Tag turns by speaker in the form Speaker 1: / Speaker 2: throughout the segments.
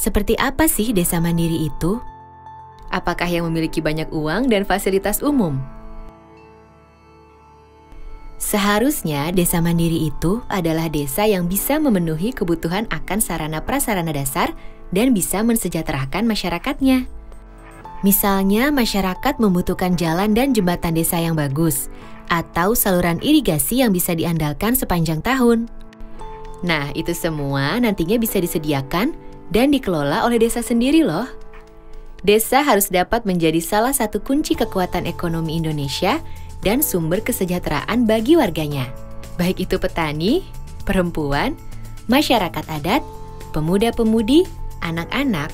Speaker 1: Seperti apa sih desa mandiri itu? Apakah yang memiliki banyak uang dan fasilitas umum? Seharusnya desa mandiri itu adalah desa yang bisa memenuhi kebutuhan akan sarana prasarana dasar dan bisa mensejahterakan masyarakatnya. Misalnya masyarakat membutuhkan jalan dan jembatan desa yang bagus, atau saluran irigasi yang bisa diandalkan sepanjang tahun. Nah, itu semua nantinya bisa disediakan dan dikelola oleh desa sendiri loh. Desa harus dapat menjadi salah satu kunci kekuatan ekonomi Indonesia dan sumber kesejahteraan bagi warganya. Baik itu petani, perempuan, masyarakat adat, pemuda-pemudi, anak-anak,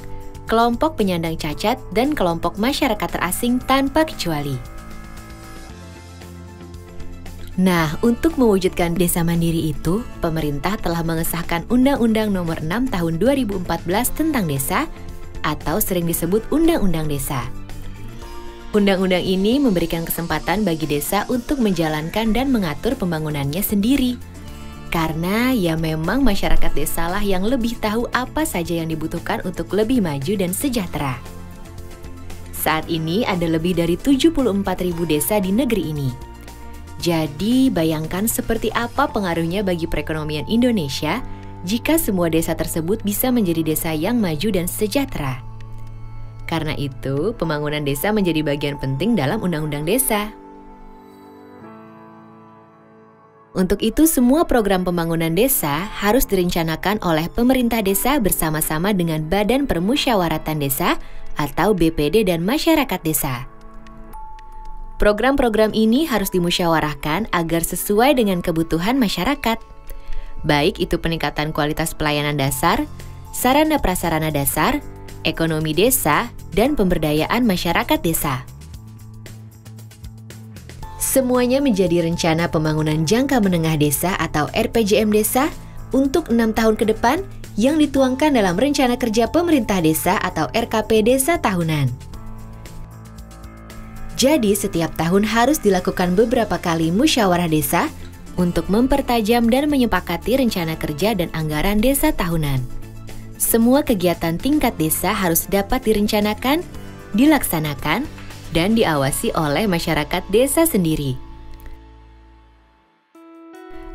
Speaker 1: kelompok penyandang cacat, dan kelompok masyarakat terasing tanpa kecuali. Nah, untuk mewujudkan desa mandiri itu, pemerintah telah mengesahkan Undang-Undang Nomor 6 Tahun 2014 tentang Desa, atau sering disebut Undang-Undang Desa. Undang-undang ini memberikan kesempatan bagi desa untuk menjalankan dan mengatur pembangunannya sendiri. Karena ya memang masyarakat desalah yang lebih tahu apa saja yang dibutuhkan untuk lebih maju dan sejahtera. Saat ini ada lebih dari 74.000 desa di negeri ini. Jadi bayangkan seperti apa pengaruhnya bagi perekonomian Indonesia jika semua desa tersebut bisa menjadi desa yang maju dan sejahtera. Karena itu, pembangunan desa menjadi bagian penting dalam Undang-Undang Desa. Untuk itu, semua program pembangunan desa harus direncanakan oleh pemerintah desa bersama-sama dengan Badan Permusyawaratan Desa atau BPD dan masyarakat desa. Program-program ini harus dimusyawarahkan agar sesuai dengan kebutuhan masyarakat. Baik itu peningkatan kualitas pelayanan dasar, sarana prasarana dasar, ekonomi desa, dan pemberdayaan masyarakat desa. Semuanya menjadi rencana pembangunan jangka menengah desa atau RPJM desa untuk 6 tahun ke depan yang dituangkan dalam Rencana Kerja Pemerintah Desa atau RKP Desa Tahunan. Jadi setiap tahun harus dilakukan beberapa kali musyawarah desa untuk mempertajam dan menyepakati rencana kerja dan anggaran desa tahunan. Semua kegiatan tingkat desa harus dapat direncanakan, dilaksanakan, dan diawasi oleh masyarakat desa sendiri.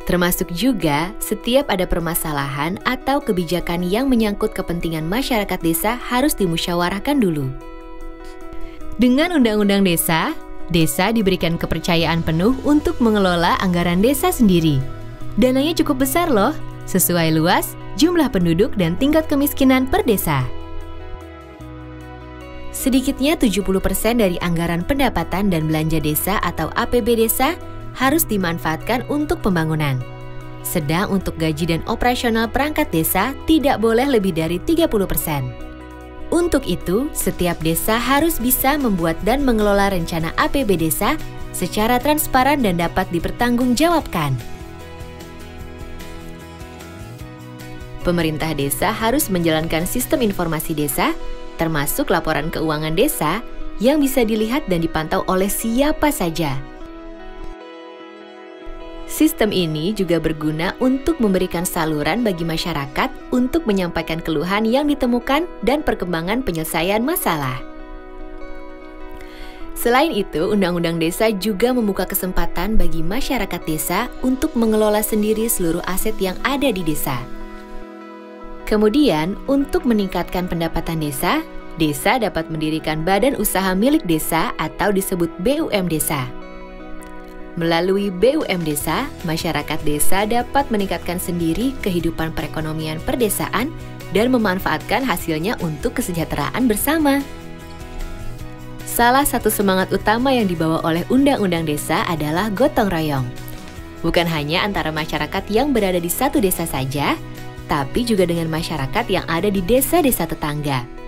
Speaker 1: Termasuk juga setiap ada permasalahan atau kebijakan yang menyangkut kepentingan masyarakat desa harus dimusyawarahkan dulu. Dengan Undang-Undang Desa, desa diberikan kepercayaan penuh untuk mengelola anggaran desa sendiri. Dananya cukup besar loh, sesuai luas, jumlah penduduk, dan tingkat kemiskinan per desa. Sedikitnya 70% dari anggaran pendapatan dan belanja desa atau APB desa harus dimanfaatkan untuk pembangunan. Sedang untuk gaji dan operasional perangkat desa tidak boleh lebih dari 30%. Untuk itu, setiap desa harus bisa membuat dan mengelola rencana APB desa secara transparan dan dapat dipertanggungjawabkan. Pemerintah desa harus menjalankan sistem informasi desa, termasuk laporan keuangan desa yang bisa dilihat dan dipantau oleh siapa saja. Sistem ini juga berguna untuk memberikan saluran bagi masyarakat untuk menyampaikan keluhan yang ditemukan dan perkembangan penyelesaian masalah. Selain itu, Undang-Undang Desa juga membuka kesempatan bagi masyarakat desa untuk mengelola sendiri seluruh aset yang ada di desa. Kemudian, untuk meningkatkan pendapatan desa, desa dapat mendirikan badan usaha milik desa atau disebut BUM desa. Melalui BUM desa, masyarakat desa dapat meningkatkan sendiri kehidupan perekonomian perdesaan dan memanfaatkan hasilnya untuk kesejahteraan bersama. Salah satu semangat utama yang dibawa oleh Undang-Undang Desa adalah gotong royong. Bukan hanya antara masyarakat yang berada di satu desa saja, tapi juga dengan masyarakat yang ada di desa-desa tetangga.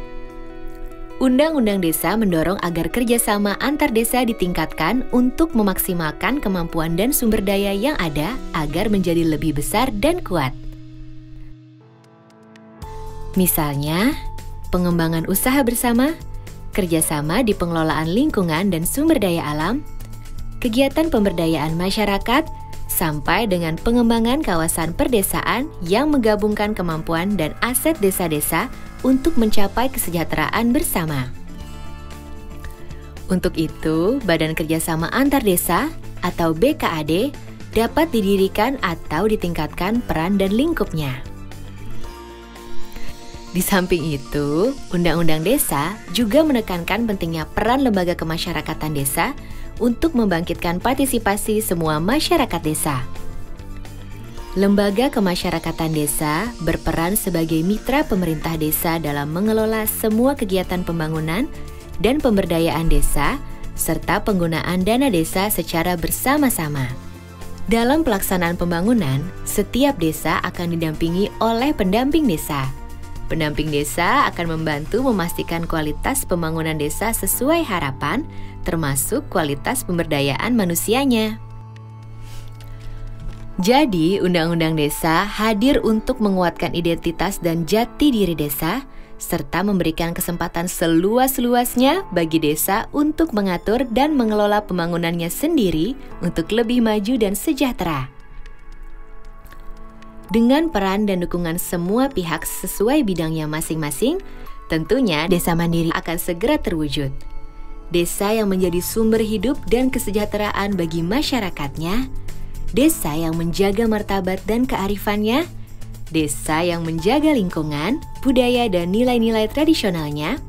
Speaker 1: Undang-Undang Desa mendorong agar kerjasama antar desa ditingkatkan untuk memaksimalkan kemampuan dan sumber daya yang ada agar menjadi lebih besar dan kuat. Misalnya, pengembangan usaha bersama, kerjasama di pengelolaan lingkungan dan sumber daya alam, kegiatan pemberdayaan masyarakat, sampai dengan pengembangan kawasan perdesaan yang menggabungkan kemampuan dan aset desa-desa untuk mencapai kesejahteraan bersama. Untuk itu, Badan Kerjasama Antar Desa atau BKAD dapat didirikan atau ditingkatkan peran dan lingkupnya. Di samping itu, Undang-Undang Desa juga menekankan pentingnya peran lembaga kemasyarakatan desa untuk membangkitkan partisipasi semua masyarakat desa. Lembaga kemasyarakatan desa berperan sebagai mitra pemerintah desa dalam mengelola semua kegiatan pembangunan dan pemberdayaan desa, serta penggunaan dana desa secara bersama-sama. Dalam pelaksanaan pembangunan, setiap desa akan didampingi oleh pendamping desa. Pendamping desa akan membantu memastikan kualitas pembangunan desa sesuai harapan, termasuk kualitas pemberdayaan manusianya. Jadi, Undang-Undang Desa hadir untuk menguatkan identitas dan jati diri desa, serta memberikan kesempatan seluas-luasnya bagi desa untuk mengatur dan mengelola pembangunannya sendiri untuk lebih maju dan sejahtera. Dengan peran dan dukungan semua pihak sesuai bidangnya masing-masing, tentunya desa mandiri akan segera terwujud. Desa yang menjadi sumber hidup dan kesejahteraan bagi masyarakatnya, desa yang menjaga martabat dan kearifannya, desa yang menjaga lingkungan, budaya dan nilai-nilai tradisionalnya,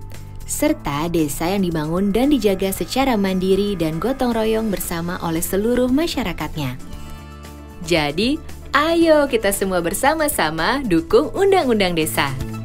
Speaker 1: serta desa yang dibangun dan dijaga secara mandiri dan gotong royong bersama oleh seluruh masyarakatnya. Jadi, ayo kita semua bersama-sama dukung Undang-Undang Desa.